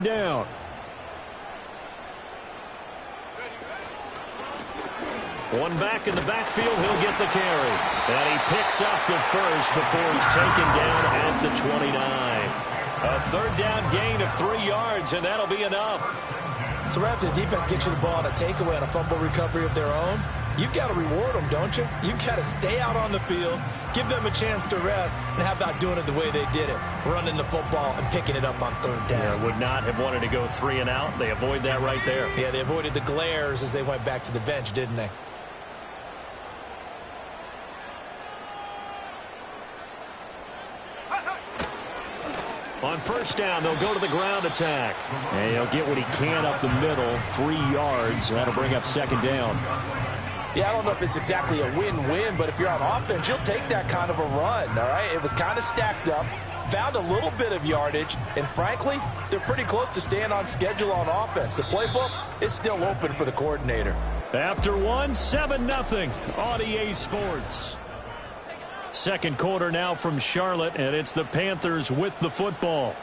Down. One back in the backfield, he'll get the carry. And he picks up the first before he's taken down at the 29. A third down gain of 3 yards, and that'll be enough. So right after the defense gets you the ball on a takeaway and a fumble recovery of their own, you've got to reward them, don't you? You've got to stay out on the field, give them a chance to rest, and how about doing it the way they did it, running the football and picking it up on third down. Yeah, would not have wanted to go 3 and out. They avoid that right there. Yeah, they avoided the glares as they went back to the bench, didn't they? On first down, they'll go to the ground attack. And he'll get what he can up the middle, 3 yards. That'll bring up second down. Yeah, I don't know if it's exactly a win-win, but if you're on offense, you'll take that kind of a run, all right? It was kind of stacked up, found a little bit of yardage, and frankly, they're pretty close to staying on schedule on offense. The playbook is still open for the coordinator. After one, 7-0 on EA Sports. Second quarter now from Charlotte, and it's the Panthers with the football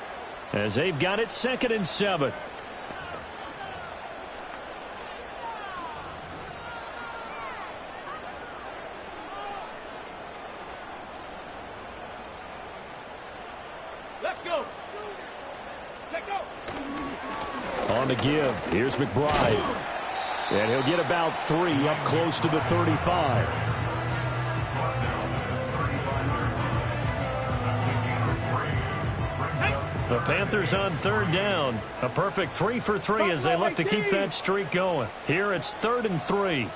as they've got it 2nd and 7. Let's go. Let's go. On the give, here's McBride. And he'll get about 3 up close to the 35. The Panthers on third down. A perfect 3 for 3 as they look to keep that streak going. Here it's 3rd and 3.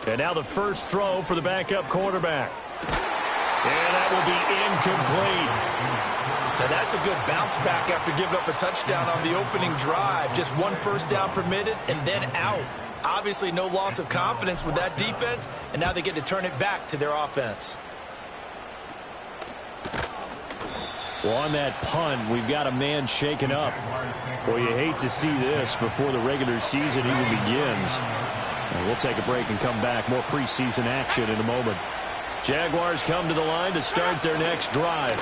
And now the first throw for the backup quarterback. And that will be incomplete. Now that's a good bounce back after giving up a touchdown on the opening drive. Just 1 first down permitted and then out. Obviously no loss of confidence with that defense, and now they get to turn it back to their offense. Well, on that punt, we've got a man shaken up. Well, you hate to see this before the regular season even begins. And we'll take a break and come back. More preseason action in a moment. Jaguars come to the line to start their next drive.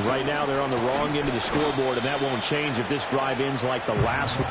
Right now, they're on the wrong end of the scoreboard, and that won't change if this drive ends like the last one.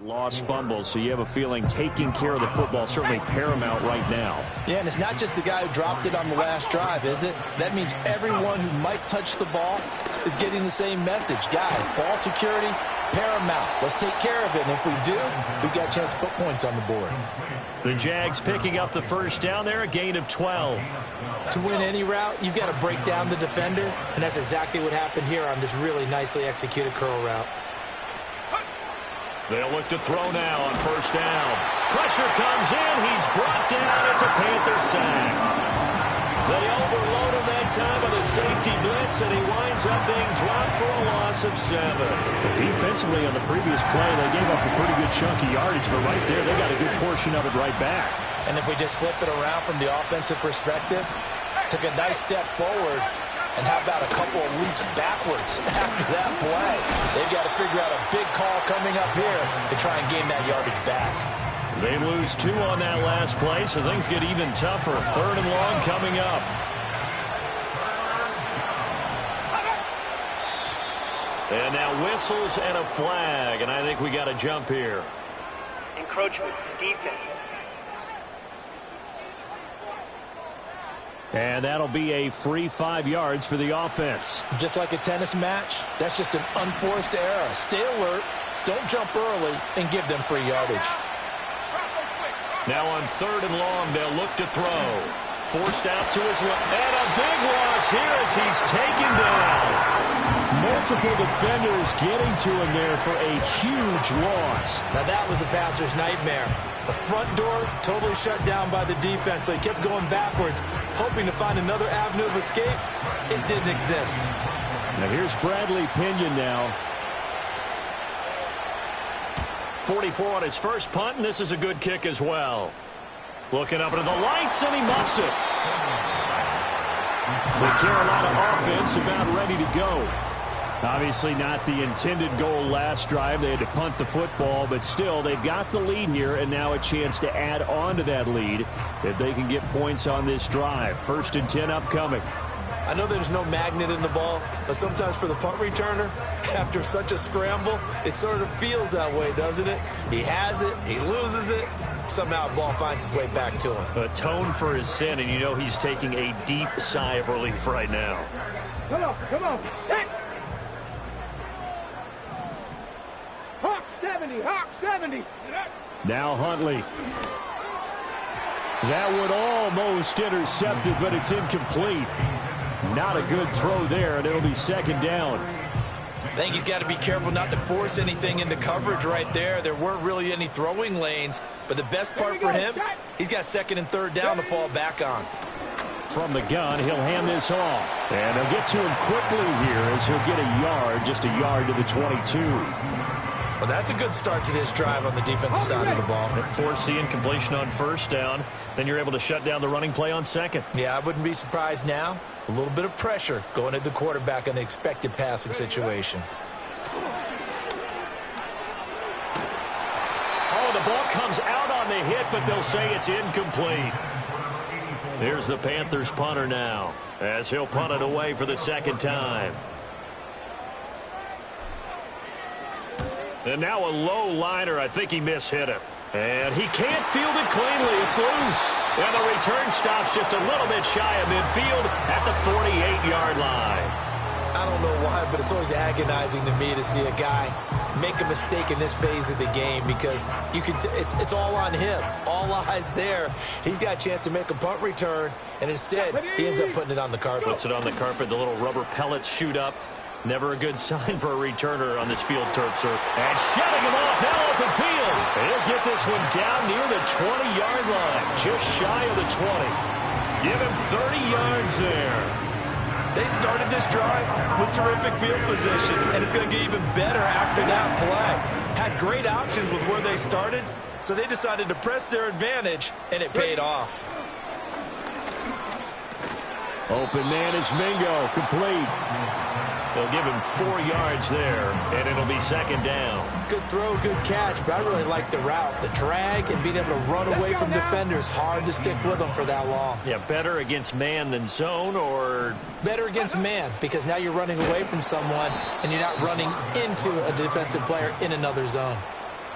Lost fumbles, so you have a feeling taking care of the football certainly paramount right now. Yeah, and it's not just the guy who dropped it on the last drive, is it? That means everyone who might touch the ball is getting the same message. Guys, ball security, paramount. Let's take care of it, and if we do, we've got a chance to put points on the board. The Jags picking up the first down there, a gain of 12. To win any route, you've got to break down the defender, and that's exactly what happened here on this really nicely executed curl route. They'll look to throw now on first down. Pressure comes in. He's brought down. It's a Panther sack. They overload him that time with a safety blitz, and he winds up being dropped for a loss of 7. Defensively on the previous play, they gave up a pretty good chunk of yardage, but right there, they got a good portion of it right back. And if we just flip it around from the offensive perspective, took a nice step forward, and how about a couple of leaps backwards after that play? They've got to figure out a big call coming up here to try and gain that yardage back. They lose 2 on that last play, so things get even tougher. 3rd and long coming up. And now whistles and a flag, and I think we got a jump here. Encroachment, defense. And that'll be a free 5 yards for the offense. Just like a tennis match, that's just an unforced error. Stay alert, don't jump early, and give them free yardage. Now on 3rd and long, they'll look to throw. Forced out to his left. And a big loss here as he's taken down. Multiple defenders getting to him there for a huge loss. Now that was a passer's nightmare. The front door totally shut down by the defense, so he kept going backwards, hoping to find another avenue of escape. It didn't exist. Now here's Bradley Pinion now. 44 on his first punt, and this is a good kick as well. Looking up into the lights, and he muffs it. The Carolina offense about ready to go. Obviously not the intended goal last drive. They had to punt the football, but still they've got the lead here, and now a chance to add on to that lead if they can get points on this drive. 1st and 10 upcoming. I know there's no magnet in the ball, but sometimes for the punt returner, after such a scramble, it sort of feels that way, doesn't it? He has it, he loses it, somehow the ball finds its way back to him. Atone for his sin, and you know he's taking a deep sigh of relief right now. Come on. Hit. Hawk 70. Now Huntley. That would almost intercept it, but it's incomplete. Not a good throw there, and it'll be 2nd down. I think he's got to be careful not to force anything into coverage right there. There weren't really any throwing lanes, but the best part for him, he's got 2nd and 3rd down to fall back on. From the gun, he'll hand this off. And they'll get to him quickly here as he'll get a yard, just a yard to the 22. Well, that's a good start to this drive on the defensive side of the ball. Force the incompletion on 1st down. Then you're able to shut down the running play on 2nd. Yeah, I wouldn't be surprised now. A little bit of pressure going at the quarterback on the expected passing situation. Oh, the ball comes out on the hit, but they'll say it's incomplete. Here's the Panthers punter now, as he'll punt it away for the 2nd time. And now a low liner. I think he mishit it. And he can't field it cleanly. It's loose. And the return stops just a little bit shy of midfield at the 48-yard line. I don't know why, but it's always agonizing to me to see a guy make a mistake in this phase of the game, because you can it's all on him. All eyes there. He's got a chance to make a punt return, and instead he ends up putting it on the carpet. Puts it on the carpet. The little rubber pellets shoot up. Never a good sign for a returner on this field turf, sir. And shutting him off, now open field. He'll get this one down near the 20-yard line, just shy of the 20. Give him 30 yards there. They started this drive with terrific field position, and it's going to get even better after that play. Had great options with where they started, so they decided to press their advantage, and it paid off. Open man is Mingo, complete. They'll give him 4 yards there, and it'll be 2nd down. Good throw, good catch, but I really like the route. The drag and being able to run away from defenders. Hard to stick with them for that long. Yeah, better against man than zone, or? Better against man, because now you're running away from someone, and you're not running into a defensive player in another zone.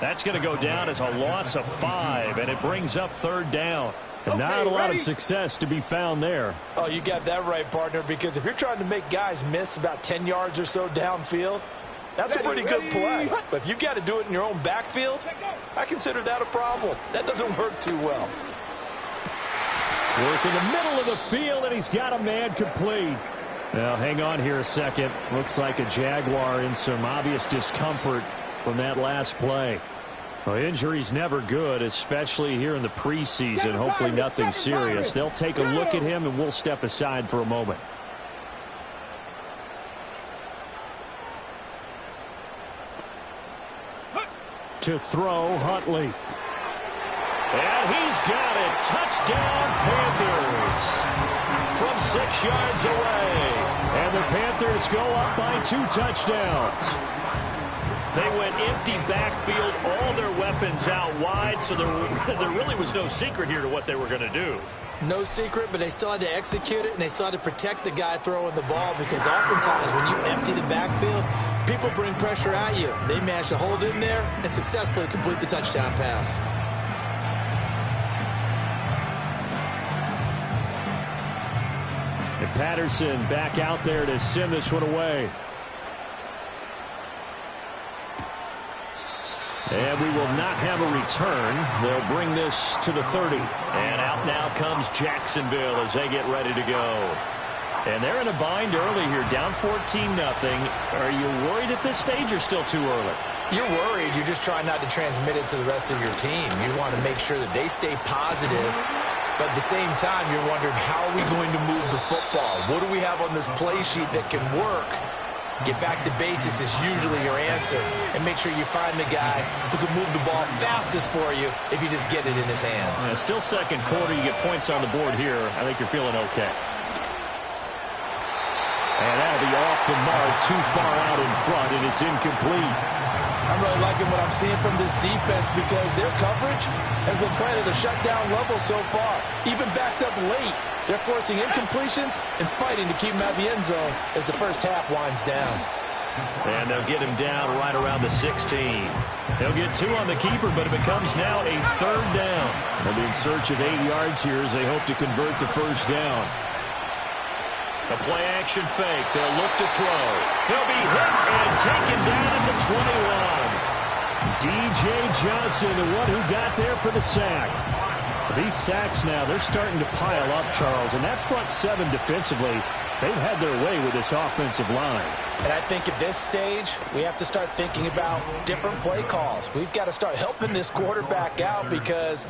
That's going to go down as a loss of 5, and it brings up 3rd down. And not a lot of success to be found there. Oh, you got that right, partner, because if you're trying to make guys miss about 10 yards or so downfield, that's a pretty good play. But if you've got to do it in your own backfield, I consider that a problem. That doesn't work too well. Work in the middle of the field, and he's got a man complete. Now, hang on here a second. Looks like a Jaguar in some obvious discomfort from that last play. Well, injury's never good, especially here in the preseason. Hopefully nothing serious. They'll take a look at him, and we'll step aside for a moment. To throw, Huntley. And he's got it. Touchdown, Panthers. From 6 yards away. And the Panthers go up by 2 touchdowns. They went empty backfield, all their weapons out wide, so there really was no secret here to what they were going to do. No secret, but they still had to execute it, and they still had to protect the guy throwing the ball, because oftentimes when you empty the backfield, people bring pressure at you. They managed to hold in there and successfully complete the touchdown pass. And Patterson back out there to send this one away. And we will not have a return. They'll bring this to the 30. And out now comes Jacksonville as they get ready to go. And they're in a bind early here, down 14-0. Are you worried at this stage or still too early? You're worried. You're just trying not to transmit it to the rest of your team. You want to make sure that they stay positive. But at the same time, you're wondering, how are we going to move the football? What do we have on this play sheet that can work? Get back to basics is usually your answer. And make sure you find the guy who can move the ball fastest for you if you just get it in his hands. Yeah, still second quarter. You get points on the board here. I think you're feeling okay. And that'll be off the mark, too far out in front, and it's incomplete. I'm really liking what I'm seeing from this defense, because their coverage has been playing at a shutdown level so far. Even backed up late, they're forcing incompletions and fighting to keep them out of the end zone as the first half winds down. And they'll get him down right around the 16. They'll get 2 on the keeper, but it becomes now a 3rd down. They'll be in search of 8 yards here as they hope to convert the first down. A play-action fake. They'll look to throw. He'll be hit and taken down at the 21. D.J. Johnson, the one who got there for the sack. These sacks now, they're starting to pile up, Charles. And that front 7 defensively, they've had their way with this offensive line. And I think at this stage, we have to start thinking about different play calls. We've got to start helping this quarterback out, because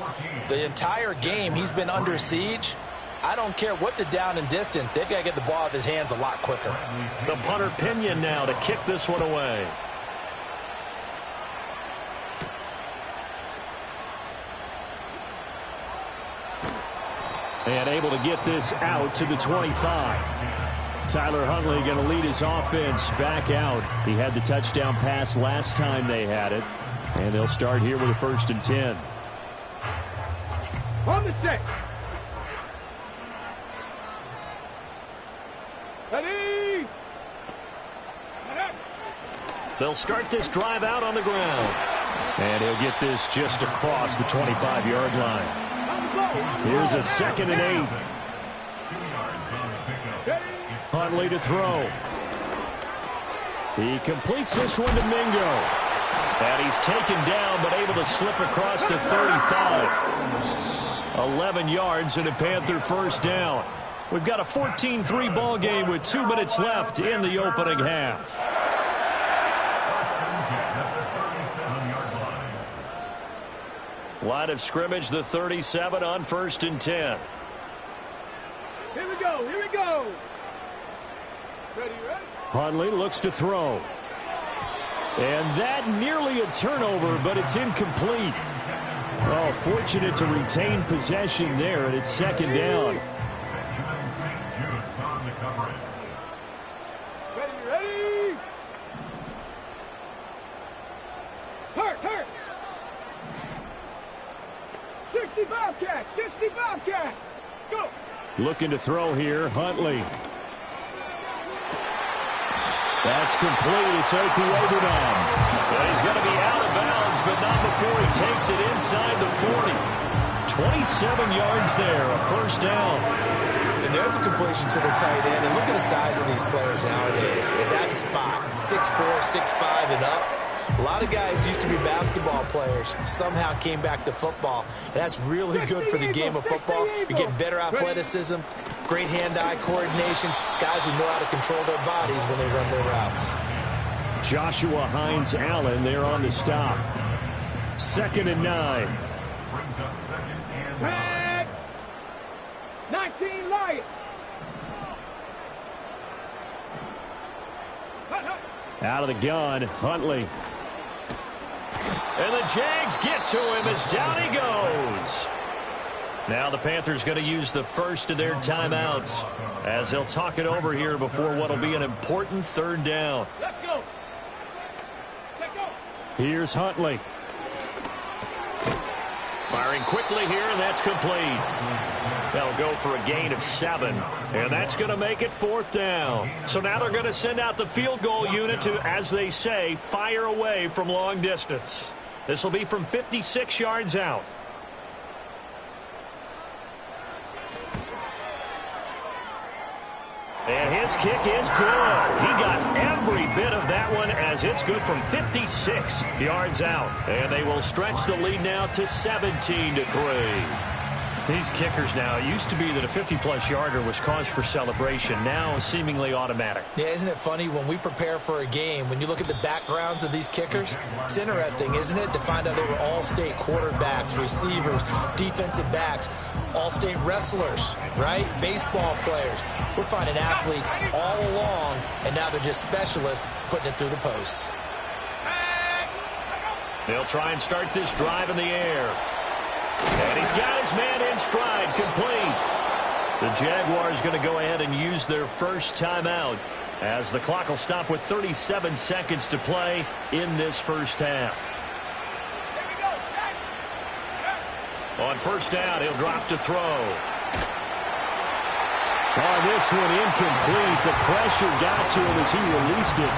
the entire game he's been under siege. I don't care what the down and distance. They've got to get the ball out of his hands a lot quicker. The punter Pinion now to kick this one away. And able to get this out to the 25. Tyler Huntley going to lead his offense back out. He had the touchdown pass last time they had it. And they'll start here with a 1st and 10. On the set. Ready. They'll start this drive out on the ground. And he'll get this just across the 25-yard line. Here's a 2nd and 8. Huntley to throw. He completes this one to Mingo. And he's taken down, but able to slip across the 35. 11 yards and a Panther first down. We've got a 14-3 ball game with 2 minutes left in the opening half. Line of scrimmage, the 37 on 1st and 10. Here we go, here we go. Ready, ready? Huntley looks to throw. And that nearly a turnover, but it's incomplete. Oh, fortunate to retain possession there, and it's 2nd down. Ready, ready. Hurt. 65 catch, 65 catch. Go. Looking to throw here, Huntley. That's complete. It's Okuwebunam. And he's going to be out of bounds is, but not before he takes it inside the 40. 27 yards there, a first down. And there's a completion to the tight end. And look at the size of these players nowadays. At that spot, 6'4", 6'5", and up. A lot of guys used to be basketball players, somehow came back to football. And that's really good for the game of football. You get better athleticism, great hand-eye coordination, guys who know how to control their bodies when they run their routes. Joshua Hines Allen there on the stop. 2nd and 9. Tag! 19 Lions. Out of the gun, Huntley. And the Jags get to him as down he goes. Now the Panthers going to use the first of their timeouts as they'll talk it over here before what will be an important 3rd down. Let's go. Let's go. Here's Huntley. Firing quickly here, and that's complete. They'll go for a gain of 7, and that's going to make it 4th down. So now they're going to send out the field goal unit to, as they say, fire away from long distance. This will be from 56 yards out. And his kick is good. He got every bit of that one as it's good from 56 yards out. And they will stretch the lead now to 17-3. These kickers now, it used to be that a 50-plus yarder was cause for celebration. Now seemingly automatic. Yeah, isn't it funny when we prepare for a game, when you look at the backgrounds of these kickers, it's interesting, isn't it, to find out they were all-state quarterbacks, receivers, defensive backs, all-state wrestlers, right? Baseball players. We're finding athletes all along, and now they're just specialists putting it through the posts. They'll try and start this drive in the air. And he's got his man in stride, complete. The Jaguars going to go ahead and use their first timeout as the clock will stop with 37 seconds to play in this first half. On first down, he'll drop to throw. On this one, incomplete. The pressure got to him as he released it.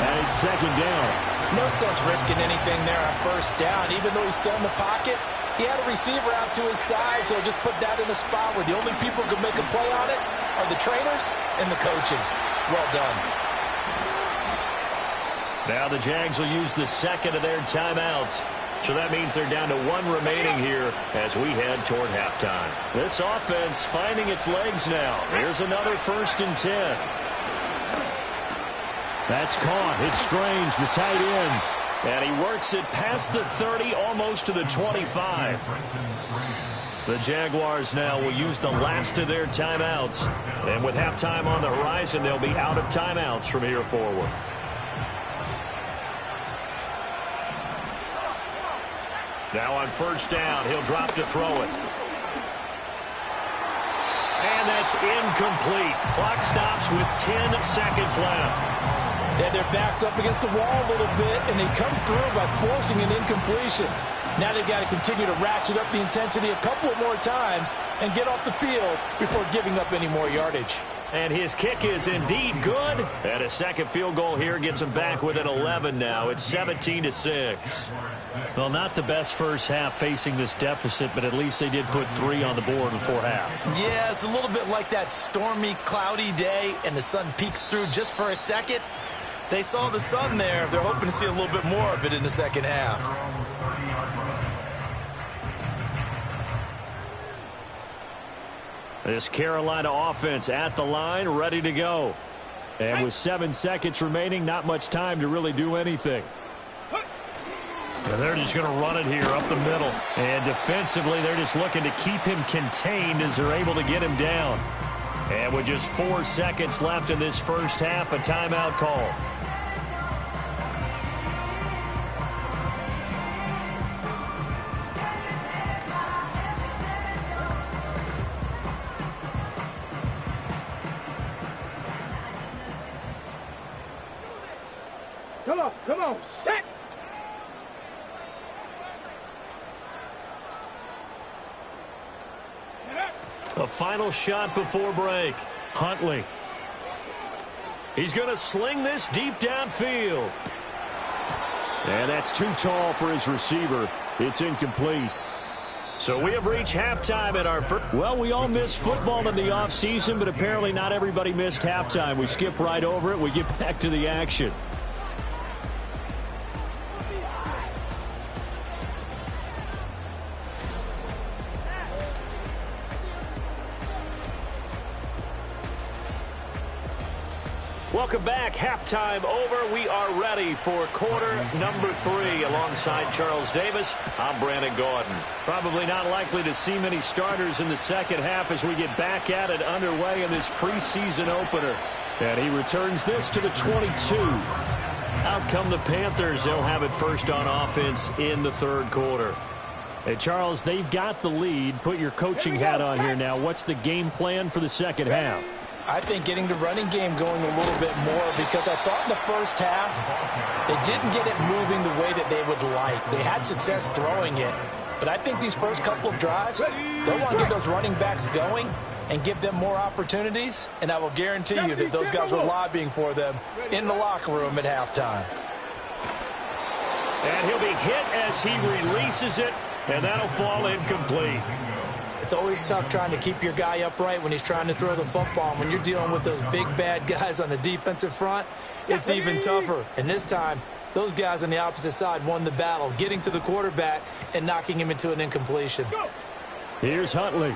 And it's 2nd down. No sense risking anything there on first down, even though he's still in the pocket. He had a receiver out to his side, so just put that in a spot where the only people who can make a play on it are the trainers and the coaches. Well done. Now the Jags will use the 2nd of their timeouts. So that means they're down to 1 remaining here as we head toward halftime. This offense finding its legs now. Here's another 1st and 10. That's caught. It's Strange, the tight end. And he works it past the 30, almost to the 25. The Jaguars now will use the last of their timeouts. And with halftime on the horizon, they'll be out of timeouts from here forward. Now on first down, he'll drop to throw it. And that's incomplete. Clock stops with 10 seconds left. Yeah, their back's up against the wall a little bit, and they come through by forcing an incompletion. Now they've got to continue to ratchet up the intensity a couple of more times and get off the field before giving up any more yardage. And his kick is indeed good. And a second field goal here gets him back within 11 now. It's 17-6. Well, not the best first half facing this deficit, but at least they did put 3 on the board before half. Yeah, it's a little bit like that stormy, cloudy day, and the sun peeks through just for a second. They saw the sun there. They're hoping to see a little bit more of it in the second half. This Carolina offense at the line, ready to go. And with 7 seconds remaining, not much time to really do anything. And they're just going to run it here up the middle. And defensively, they're just looking to keep him contained as they're able to get him down. And with just 4 seconds left in this first half, a timeout call. Come on, set! A final shot before break. Huntley. He's going to sling this deep downfield. And that's too tall for his receiver. It's incomplete. So we have reached halftime at our first. Well, we all missed football in the offseason, but apparently not everybody missed halftime. We skip right over it. We get back to the action. Welcome back. Halftime over. We are ready for quarter number 3. Alongside Charles Davis, I'm Brandon Gordon. Probably not likely to see many starters in the second half as we get back at it underway in this preseason opener. And he returns this to the 22. Out come the Panthers. They'll have it first on offense in the third quarter. Hey, Charles, they've got the lead. Put your coaching hat on here now. What's the game plan for the second half? I think getting the running game going a little bit more, because I thought in the first half they didn't get it moving the way that they would like. They had success throwing it, but I think these first couple of drives, they'll want to get those running backs going and give them more opportunities, and I will guarantee you that those guys were lobbying for them in the locker room at halftime. And he'll be hit as he releases it, and that'll fall incomplete. It's always tough trying to keep your guy upright when he's trying to throw the football. When you're dealing with those big, bad guys on the defensive front, it's even tougher. And this time, those guys on the opposite side won the battle, getting to the quarterback and knocking him into an incompletion. Here's Huntley.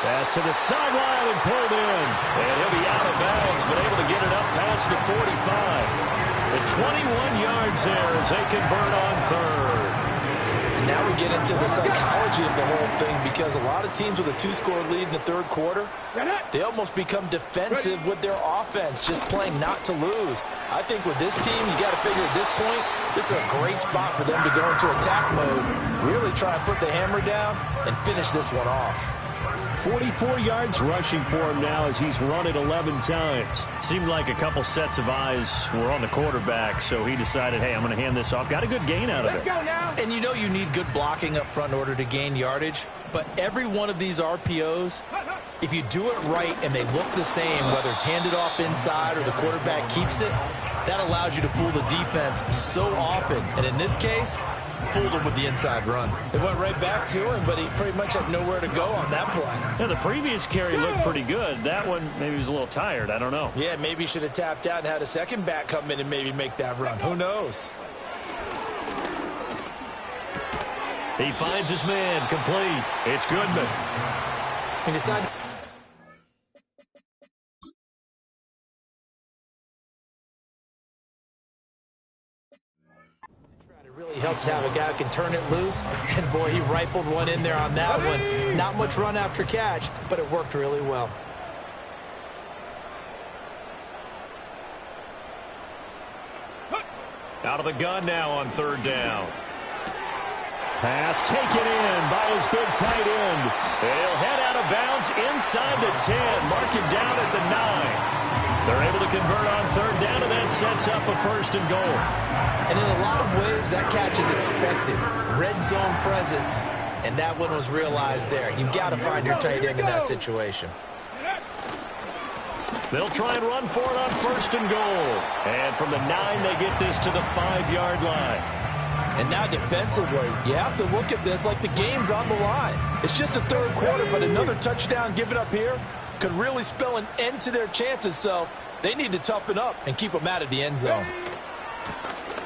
Pass to the sideline and pulled in. And he'll be out of bounds, but able to get it up past the 45. And 21 yards there as they convert on third. Now we get into the psychology of the whole thing, because a lot of teams with a 2-score lead in the third quarter, they almost become defensive with their offense, just playing not to lose. I think with this team, you got to figure at this point, this is a great spot for them to go into attack mode, really try and put the hammer down and finish this one off. 44 yards rushing for him now as he's run it 11 times. Seemed like a couple sets of eyes were on the quarterback, so he decided, hey, I'm going to hand this off. Got a good gain out of it. And you know you need good blocking up front in order to gain yardage, but every one of these RPOs, if you do it right and they look the same, whether it's handed off inside or the quarterback keeps it, that allows you to fool the defense so often. And in this case, fooled him with the inside run. It went right back to him, but he pretty much had nowhere to go on that play. Yeah, the previous carry looked pretty good. That one, maybe he was a little tired. I don't know. Yeah, maybe he should have tapped out and had a second back come in and maybe make that run. Who knows? He finds his man, complete. It's Goodman. He decided. Really helped to have a guy who can turn it loose, and boy, he rifled one in there on that one. Not much run after catch, but it worked really well. Out of the gun now on third down. Pass taken in by his big tight end. He'll head out of bounds inside the 10. Mark him down at the 9. They're able to convert on third down, and that sets up a first and goal. And in a lot of ways, that catch is expected. Red zone presence, and that one was realized there. You've got to find your tight end in that situation. They'll try and run for it on first and goal. And from the 9, they get this to the 5-yard line. And now defensively, you have to look at this like the game's on the line. It's just the third quarter, but another touchdown given up here could really spell an end to their chances, so they need to toughen up and keep them out of the end zone.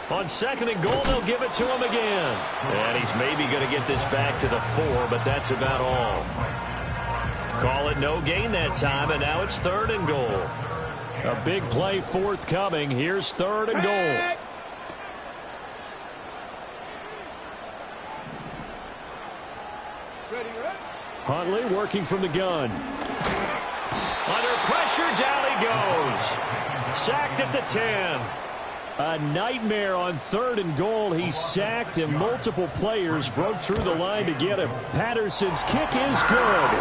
On second and goal, they'll give it to him again. And he's maybe going to get this back to the 4, but that's about all. Call it no gain that time, and now it's third and goal. A big play forthcoming. Here's third and goal. Huntley working from the gun. Under pressure, down he goes. Sacked at the 10. A nightmare on third and goal. He's sacked, and multiple players broke through the line to get him. Patterson's kick is good.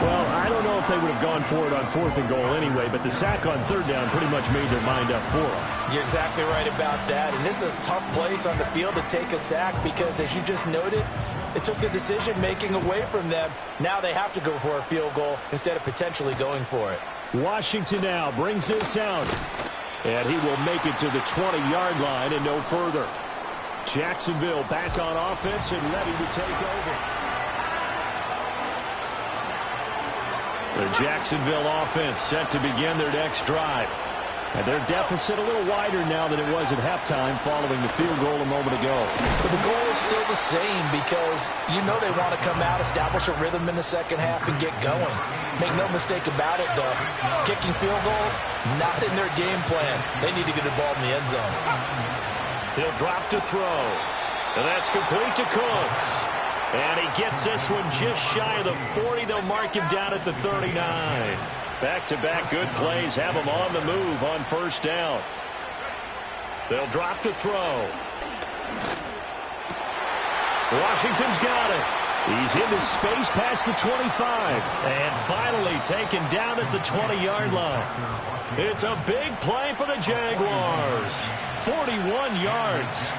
Well, I don't know if they would have gone for it on fourth and goal anyway, but the sack on third down pretty much made their mind up for him. You're exactly right about that, and this is a tough place on the field to take a sack because, as you just noted, it took the decision-making away from them. Now they have to go for a field goal instead of potentially going for it. Washington now brings this out. And he will make it to the 20-yard line and no further. Jacksonville back on offense and ready to take over. The Jacksonville offense set to begin their next drive. And their deficit a little wider now than it was at halftime following the field goal a moment ago. But the goal is still the same because you know they want to come out, establish a rhythm in the second half, and get going. Make no mistake about it, though. Kicking field goals, not in their game plan. They need to get the ball in the end zone. He'll drop to throw. And that's complete to Cooks. And he gets this one just shy of the 40. They'll mark him down at the 39. Back-to-back good plays have him on the move on first down. They'll drop to throw. Washington's got it. He's into space past the 25. And finally taken down at the 20-yard line. It's a big play for the Jaguars. 41 yards.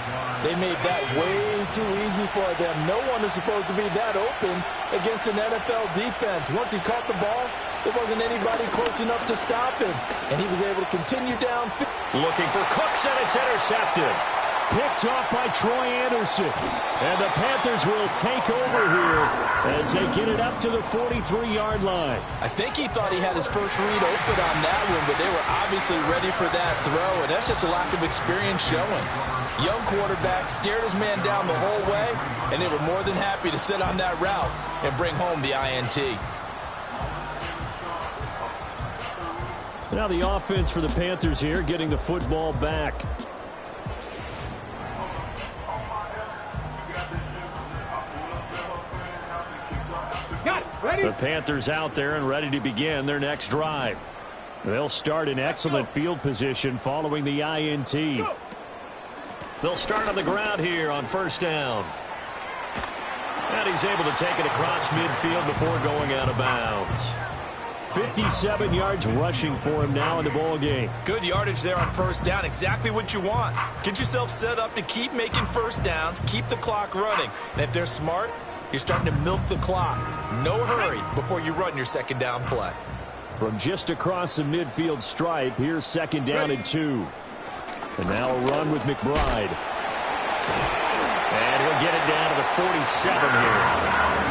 They made that way too easy for them. No one is supposed to be that open against an NFL defense. Once he caught the ball, there wasn't anybody close enough to stop him. And he was able to continue down. Looking for Cooks, and it's intercepted. Picked off by Troy Anderson. And the Panthers will take over here as they get it up to the 43-yard line. I think he thought he had his first read open on that one, but they were obviously ready for that throw, and that's just a lack of experience showing. Young quarterback stared his man down the whole way, and they were more than happy to sit on that route and bring home the INT. Now the offense for the Panthers here, getting the football back. The Panthers out there and ready to begin their next drive. They'll start in excellent field position following the INT. They'll start on the ground here on first down. And he's able to take it across midfield before going out of bounds. 57 yards rushing for him now in the ball game. Good yardage there on first down. Exactly what you want. Get yourself set up to keep making first downs, keep the clock running. And if they're smart, you're starting to milk the clock. No hurry before you run your second down play. From just across the midfield stripe, here's second down and 2. And now a run with McBride. And he'll get it down to the 47 here.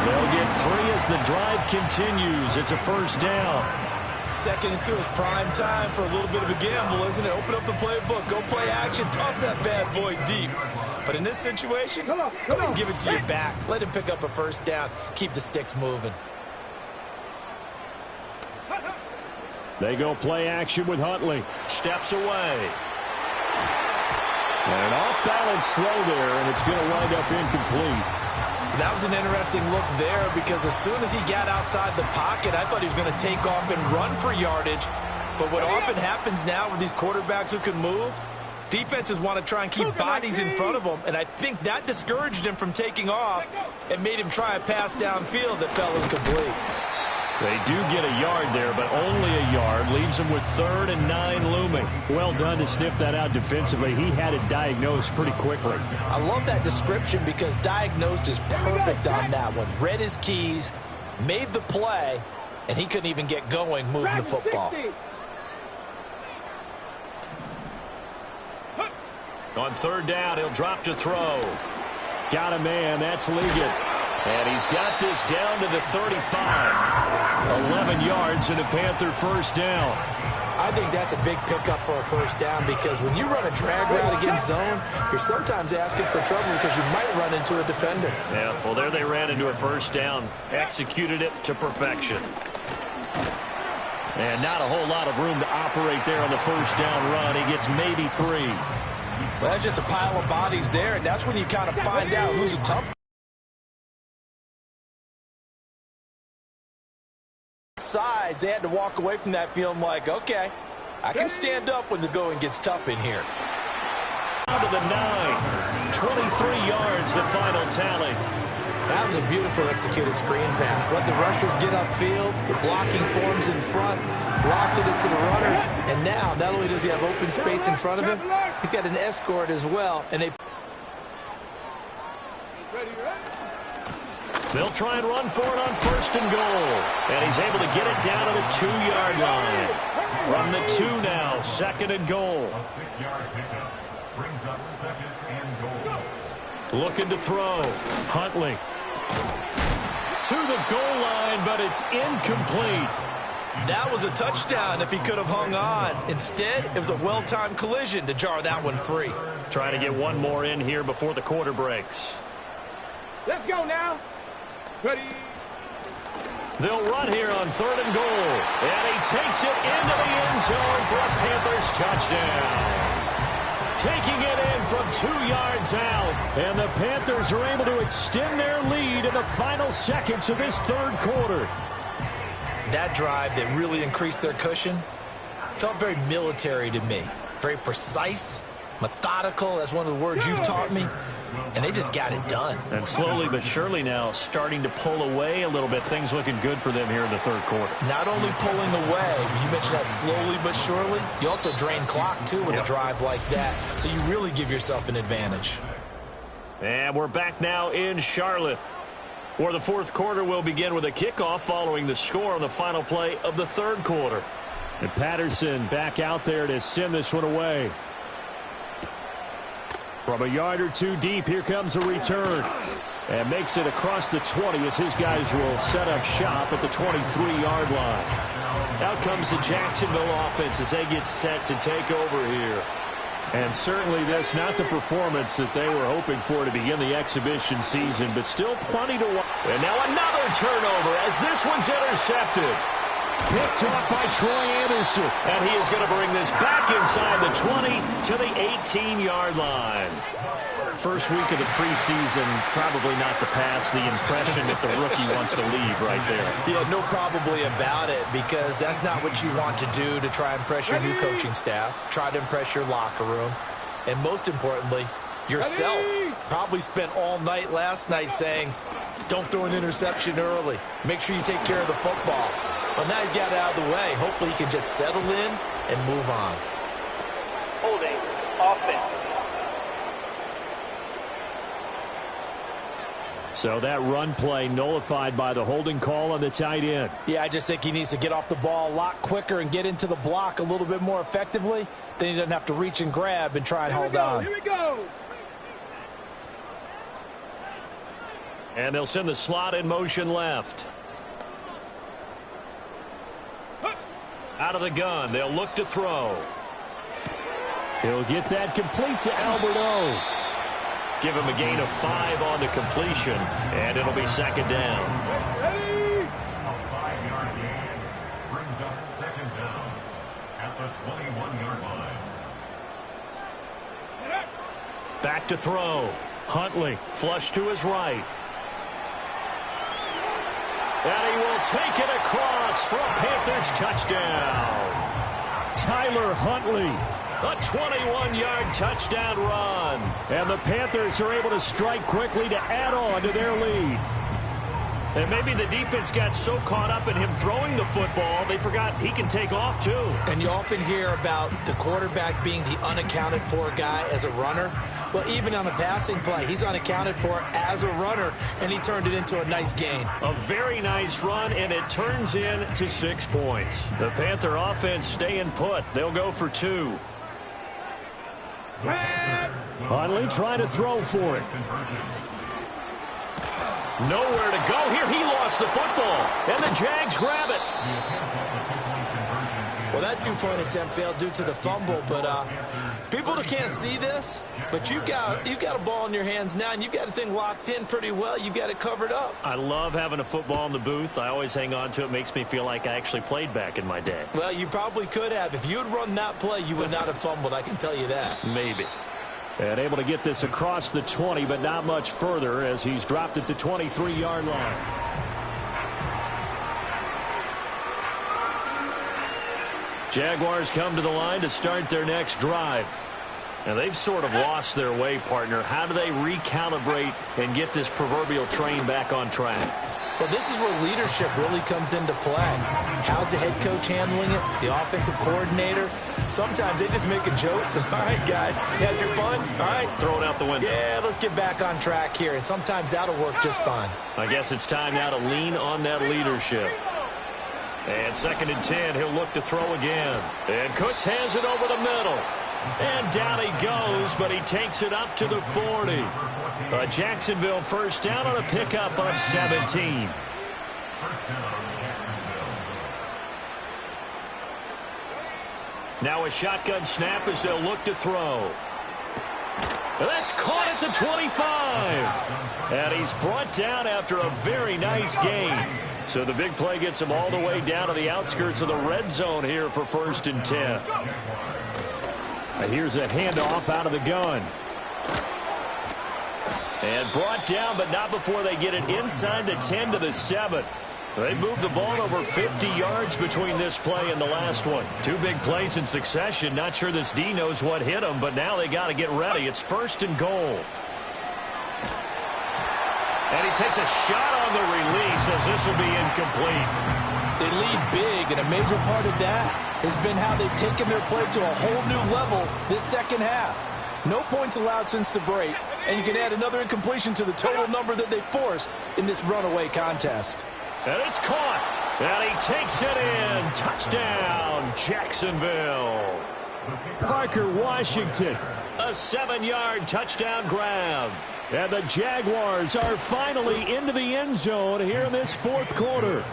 They'll get 3 as the drive continues. It's a first down. Second and 2 is prime time for a little bit of a gamble, isn't it? Open up the playbook, go play action, toss that bad boy deep. But in this situation, go ahead and give it to your back. Let him pick up a first down. Keep the sticks moving. They go play action with Huntley. Steps away. And an off-balance throw there, and it's going to wind up incomplete. That was an interesting look there because as soon as he got outside the pocket, I thought he was going to take off and run for yardage. But what often happens now with these quarterbacks who can move, defenses want to try and keep bodies in front of them, and I think that discouraged him from taking off and made him try a pass downfield that fell incomplete. They do get a yard there, but only a yard. Leaves them with 3rd and 9 looming. Well done to sniff that out defensively. He had it diagnosed pretty quickly. I love that description because diagnosed is perfect on that one. Read his keys, made the play, and he couldn't even get going moving the football. On 3rd down, he'll drop to throw. Got a man. That's Liggett. And he's got this down to the 35. 11 yards and a Panther first down. I think that's a big pickup for a first down because when you run a drag route against zone, you're sometimes asking for trouble because you might run into a defender. Yeah, well, there they ran into a first down. Executed it to perfection. And not a whole lot of room to operate there on the first down run. He gets maybe 3. Well, that's just a pile of bodies there, and that's when you kind of find out who's a tough sides. They had to walk away from that feeling like, okay, I can stand up when the going gets tough in here. Down to the 9. 23 yards, the final tally. That was a beautiful executed screen pass. Let the rushers get upfield. The blocking forms in front. Lofted it to the runner. And now, not only does he have open space in front of him, he's got an escort as well. And they They'll try and run for it on 1st and goal. And he's able to get it down to the 2-yard line. From the 2 now, 2nd and goal. A 6-yard pickup brings up 2nd and goal. Looking to throw. Huntley. To the goal line, but it's incomplete. That was a touchdown if he could have hung on. Instead, it was a well-timed collision to jar that one free. Trying to get one more in here before the quarter breaks. Let's go now. Ready. They'll run here on 3rd and goal. And he takes it into the end zone for a Panthers touchdown. Taking it in from 2 yards out. And the Panthers are able to extend their lead in the final seconds of this 3rd quarter. That drive that really increased their cushion felt very military to me. Very precise, methodical. That's one of the words you've taught me. And they just got it done. And slowly but surely now starting to pull away a little bit. Things looking good for them here in the 3rd quarter. Not only pulling away, but you mentioned that slowly but surely. You also drain clock, too, with a drive like that. So you really give yourself an advantage. And we're back now in Charlotte, where the 4th quarter will begin with a kickoff following the score on the final play of the 3rd quarter. And Patterson back out there to send this one away. From a yard or 2 deep, here comes a return. And makes it across the 20 as his guys will set up shop at the 23-yard line. Out comes the Jacksonville offense as they get set to take over here. And certainly this not the performance that they were hoping for to begin the exhibition season, but still plenty to watch. And now another turnover as this one's intercepted. Picked off by Troy Anderson. And he is going to bring this back inside the 20 to the 18-yard line. First week of the preseason, probably not the pass, the impression that the rookie wants to leave right there. Yeah, no probably about it, because that's not what you want to do to try and impress your new coaching staff, try to impress your locker room, and most importantly, yourself. Probably spent all night last night saying, don't throw an interception early. Make sure you take care of the football. Well, now he's got it out of the way. Hopefully he can just settle in and move on. Holding. Offense. So that run play nullified by the holding call on the tight end. Yeah, I just think he needs to get off the ball a lot quicker and get into the block a little bit more effectively. Then he doesn't have to reach and grab and try and hold on. Here we go. And they'll send the slot in motion left. Out of the gun, they'll look to throw. He'll get that complete to Albert O. Give him a gain of 5 on the completion, and it'll be 2nd down. Ready. A 5-yard gain brings up 2nd down at the 21-yard line. Back to throw. Huntley, flush to his right. And he will take it across for a Panthers touchdown. Tyler Huntley. A 21-yard touchdown run. And the Panthers are able to strike quickly to add on to their lead. And maybe the defense got so caught up in him throwing the football, they forgot he can take off too. And you often hear about the quarterback being the unaccounted for guy as a runner. Well, even on a passing play, he's unaccounted for as a runner, and he turned it into a nice gain. A very nice run, and it turns into 6 points. The Panther offense staying put. They'll go for 2. Huntley trying to throw for it. Nowhere to go here. He lost the football, and the Jags grab it. Well, that 2-point attempt failed due to the fumble, but people can't see this, but you've got a ball in your hands now, and you've got the thing locked in pretty well. You've got it covered up. I love having a football in the booth. I always hang on to it. Makes me feel like I actually played back in my day. Well, you probably could have. If you had run that play, you would not have fumbled. I can tell you that. Maybe. And able to get this across the 20, but not much further as he's dropped it to 23-yard line. Jaguars come to the line to start their next drive. Now, they've sort of lost their way, partner. How do they recalibrate and get this proverbial train back on track? Well, this is where leadership really comes into play. How's the head coach handling it? The offensive coordinator? Sometimes they just make a joke. All right, guys, you had your fun? All right. Throw it out the window. Yeah, let's get back on track here. And sometimes that'll work just fine. I guess it's time now to lean on that leadership. And 2nd and 10, he'll look to throw again. And Cooks has it over the middle. And down he goes, but he takes it up to the 40. A Jacksonville first down on a pickup of 17. Now a shotgun snap as they'll look to throw. That's caught at the 25. And he's brought down after a very nice gain. So the big play gets him all the way down to the outskirts of the red zone here for 1st and 10. Here's a handoff out of the gun. And brought down, but not before they get it inside the 10 to the 7. They moved the ball over 50 yards between this play and the last one. 2 big plays in succession. Not sure this D knows what hit him, but now they got to get ready. It's 1st and goal. And he takes a shot on the release as this will be incomplete. They lead big, and a major part of that has been how they've taken their play to a whole new level this second half. No points allowed since the break, and you can add another incompletion to the total number that they forced in this runaway contest. And it's caught. And he takes it in. Touchdown, Jacksonville. Parker Washington. A 7-yard touchdown grab. And the Jaguars are finally into the end zone here in this 4th quarter.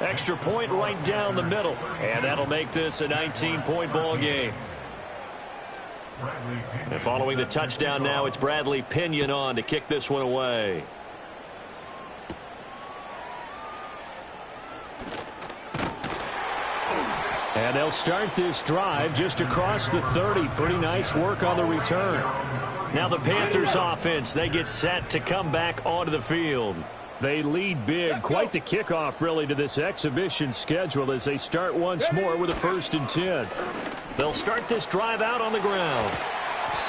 Extra point right down the middle. And that'll make this a 19-point ball game. And following the touchdown now, it's Bradley Pinion on to kick this one away. And they'll start this drive just across the 30. Pretty nice work on the return. Now the Panthers offense, they get set to come back onto the field. They lead big. Quite the kickoff, really, to this exhibition schedule as they start once more with a 1st and 10. They'll start this drive out on the ground.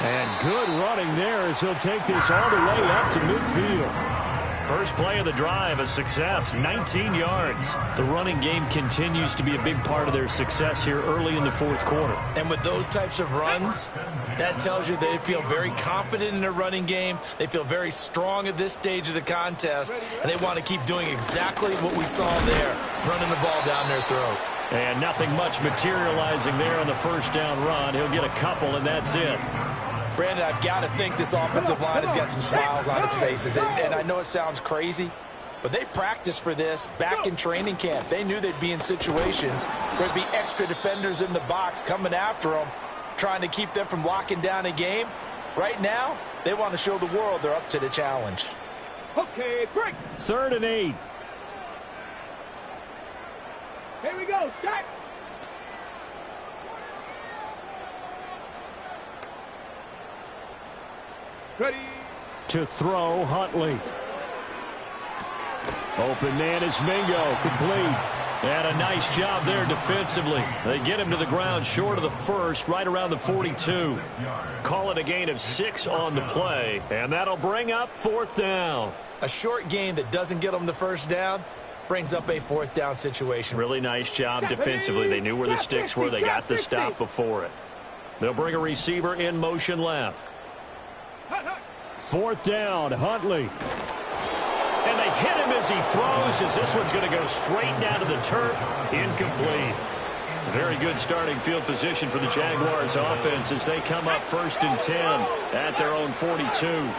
And good running there as he'll take this all the way up to midfield. First play of the drive, a success, 19 yards. The running game continues to be a big part of their success here early in the 4th quarter. And with those types of runs, that tells you they feel very confident in their running game. They feel very strong at this stage of the contest, and they want to keep doing exactly what we saw there, running the ball down their throat. And nothing much materializing there on the first down run. He'll get a couple, and that's it. Brandon, I've got to think this offensive line has got some smiles on its faces. And I know it sounds crazy, but they practiced for this back in training camp. They knew they'd be in situations where there'd be extra defenders in the box coming after them, trying to keep them from locking down a game. Right now, they want to show the world they're up to the challenge. Okay, break. 3rd and 8. Here we go. Start. Ready. To throw, Huntley. Open man is Mingo, complete. And a nice job there defensively. They get him to the ground short of the 1st, right around the 42. Call it a gain of 6 on the play, and that'll bring up 4th down. A short gain that doesn't get them the 1st down brings up a 4th down situation. Really nice job defensively. They knew where the sticks were. They got the stop before it. They'll bring a receiver in motion left. 4th down, Huntley. And they hit him as he throws, as this one's going to go straight down to the turf. Incomplete. Very good starting field position for the Jaguars offense as they come up 1st and 10 at their own 42.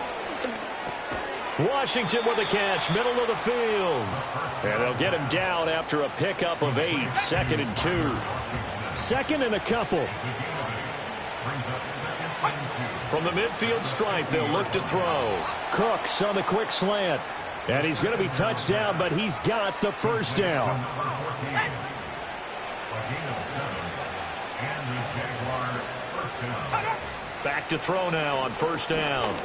Washington with a catch, middle of the field. And they'll get him down after a pickup of 8, 2nd and 2. 2nd and a couple. From the midfield stripe, they'll look to throw. Cooks on the quick slant. And he's going to be touched down, but he's got the 1st down. Back to throw now on 1st down.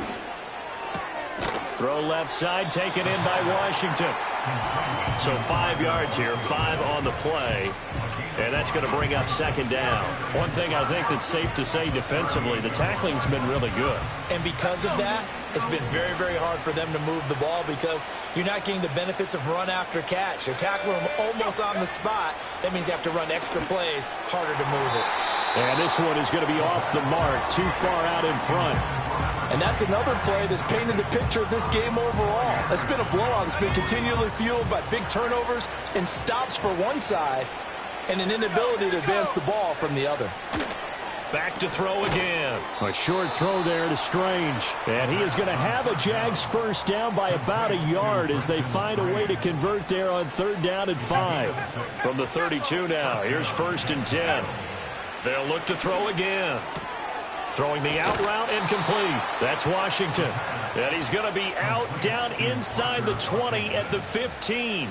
Throw left side, taken in by Washington. So 5 yards here, 5 on the play. And that's going to bring up 2nd down. One thing I think that's safe to say defensively, the tackling's been really good. And because of that, It's been very, very hard for them to move the ball because you're not getting the benefits of run after catch. They're tackling them almost on the spot. That means you have to run extra plays, harder to move it. And this one is going to be off the mark, too far out in front. And that's another play that's painted the picture of this game overall. It's been a blowout. It's been continually fueled by big turnovers and stops for one side and an inability to advance the ball from the other. Back to throw again. A short throw there to Strange. And he is going to have a Jags first down by about a yard as they find a way to convert there on 3rd down and 5. From the 32 now, here's 1st and 10. They'll look to throw again. Throwing the out route incomplete. That's Washington. And he's going to be out down inside the 20 at the 15.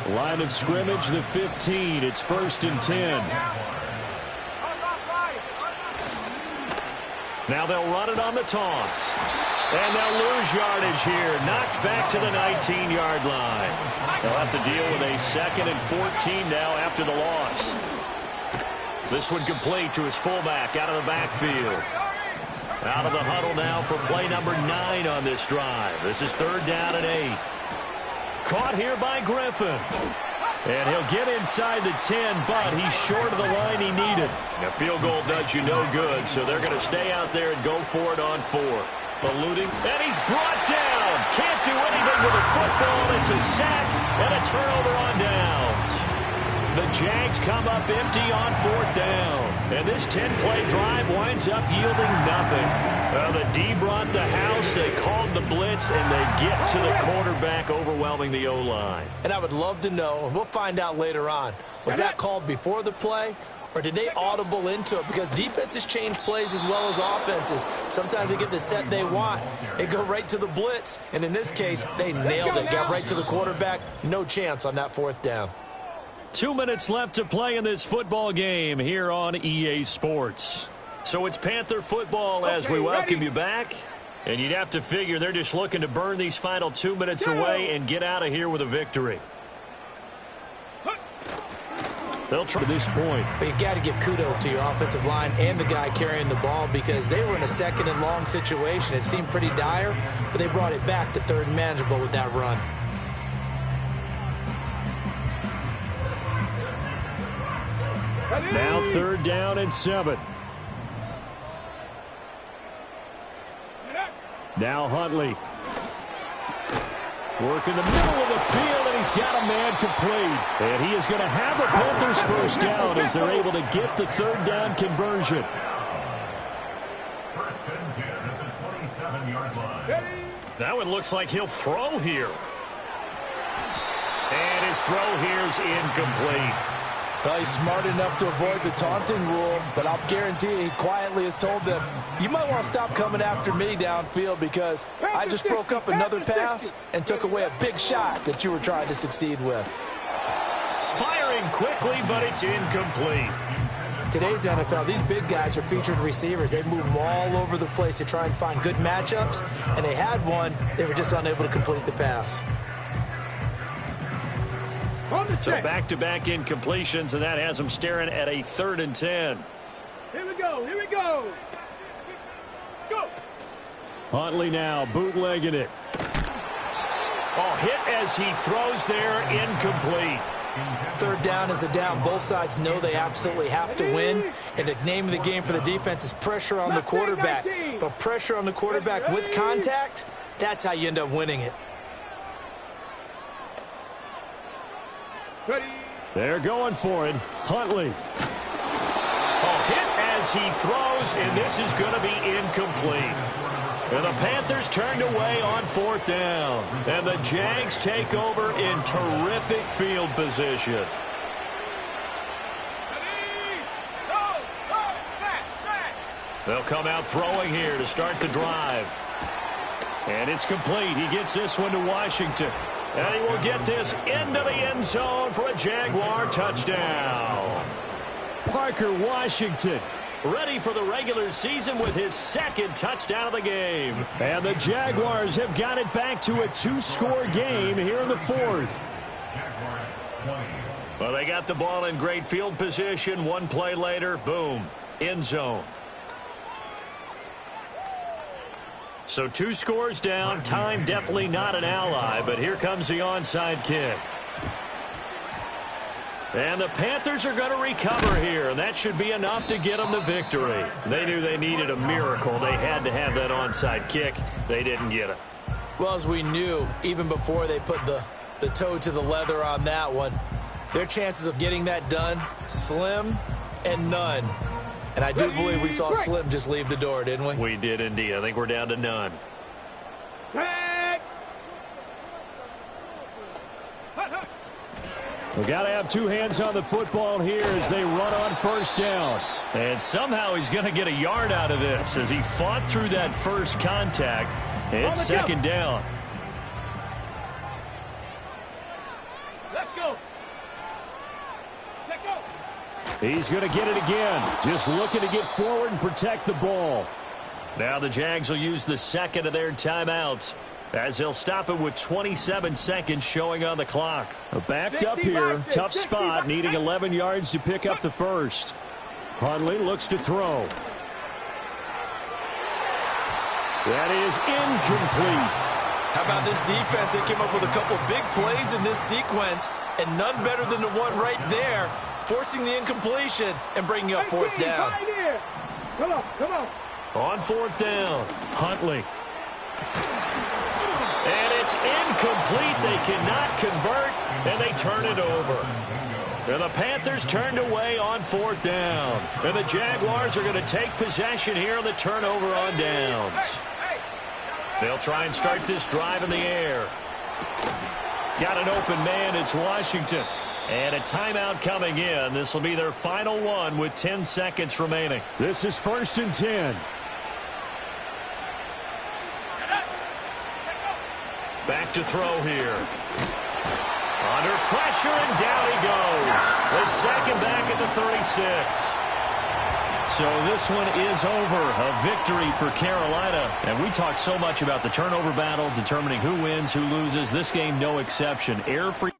Line of scrimmage, the 15. It's 1st and 10. Now they'll run it on the toss. And they'll lose yardage here. Knocked back to the 19-yard line. They'll have to deal with a 2nd and 14 now after the loss. This one complete to his fullback out of the backfield. Out of the huddle now for play number 9 on this drive. This is 3rd down and 8. Caught here by Griffin. And he'll get inside the 10, but he's short of the line he needed. A field goal does you no good, so they're going to stay out there and go for it on 4th. Eluding, and he's brought down. Can't do anything with the football. It's a sack and a turnover on downs. The Jags come up empty on 4th down. And this 10-play drive winds up yielding nothing. The D brought the house. They called the blitz, and they get to the quarterback, overwhelming the O-line. And I would love to know, and we'll find out later on, was that called before the play, or did they audible into it? Because defenses change plays as well as offenses. Sometimes they get the set they want. They go right to the blitz. And in this case, they nailed it. Got right to the quarterback. No chance on that 4th down. 2 minutes left to play in this football game here on EA Sports. So it's Panther football as we welcome you back. And you'd have to figure they're just looking to burn these final 2 minutes away and get out of here with a victory. They'll try to this point. But you've got to give kudos to your offensive line and the guy carrying the ball because they were in a 2nd and long situation. It seemed pretty dire, but they brought it back to 3rd and manageable with that run. Now 3rd down and 7. Now Huntley. Working the middle of the field, and he's got a man complete. And he is going to have a Panthers first down as they're able to get the 3rd down conversion. 1st and 10 at the 27-yard line. That one looks like he'll throw here. And his throw here's incomplete. Well, he's smart enough to avoid the taunting rule, but I'll guarantee he quietly has told them, you might want to stop coming after me downfield because I just broke up another pass and took away a big shot that you were trying to succeed with. Firing quickly, but it's incomplete. Today's NFL, these big guys are featured receivers. They move them all over the place to try and find good matchups, and they had one. They were just unable to complete the pass. So back-to-back incompletions, and that has them staring at a 3rd and 10. Here we go. Here we go. Go. Huntley now bootlegging it. Oh, hit as he throws there, incomplete. 3rd down is a down. Both sides know they absolutely have to win. And the name of the game for the defense is pressure on the quarterback. But pressure on the quarterback with contact, that's how you end up winning it. They're going for it. Huntley. Oh, hit as he throws, and this is going to be incomplete. And the Panthers turned away on 4th down. And the Jags take over in terrific field position. They'll come out throwing here to start the drive. And it's complete. He gets this one to Washington. And he will get this into the end zone for a Jaguar touchdown. Parker Washington ready for the regular season with his 2nd touchdown of the game. And the Jaguars have got it back to a 2-score game here in the 4th. Well, they got the ball in great field position. One play later, boom, end zone. So 2 scores down. Time definitely not an ally, but here comes the onside kick. And the Panthers are going to recover here, and that should be enough to get them the victory. They knew they needed a miracle. They had to have that onside kick. They didn't get it. Well, as we knew, even before they put the toe to the leather on that one, their chances of getting that done, slim and none. And I do believe we saw Slim just leave the door, didn't we? We did indeed. I think we're down to none. We got to have 2 hands on the football here as they run on first down. And somehow he's going to get a yard out of this as he fought through that first contact. It's second down. Let's go. Let's go. He's going to get it again. Just looking to get forward and protect the ball. Now the Jags will use the second of their timeouts as they'll stop it with 27 seconds showing on the clock. Backed up here. Tough spot. Needing 11 yards to pick up the first. Hundley looks to throw. That is incomplete. How about this defense? They came up with a couple big plays in this sequence, and none better than the one right there, forcing the incompletion and bringing up fourth down. Come on, come on. On fourth down, Huntley. And it's incomplete. They cannot convert, and they turn it over. And the Panthers turned away on fourth down. And the Jaguars are going to take possession here on the turnover on downs. They'll try and start this drive in the air. Got an open man. It's Washington. And a timeout coming in. This will be their final one with 10 seconds remaining. This is 1st and 10. Back to throw here. Under pressure, and down he goes. The second back at the 36. So this one is over. A victory for Carolina. And we talk so much about the turnover battle, determining who wins, who loses. This game, no exception. Error-free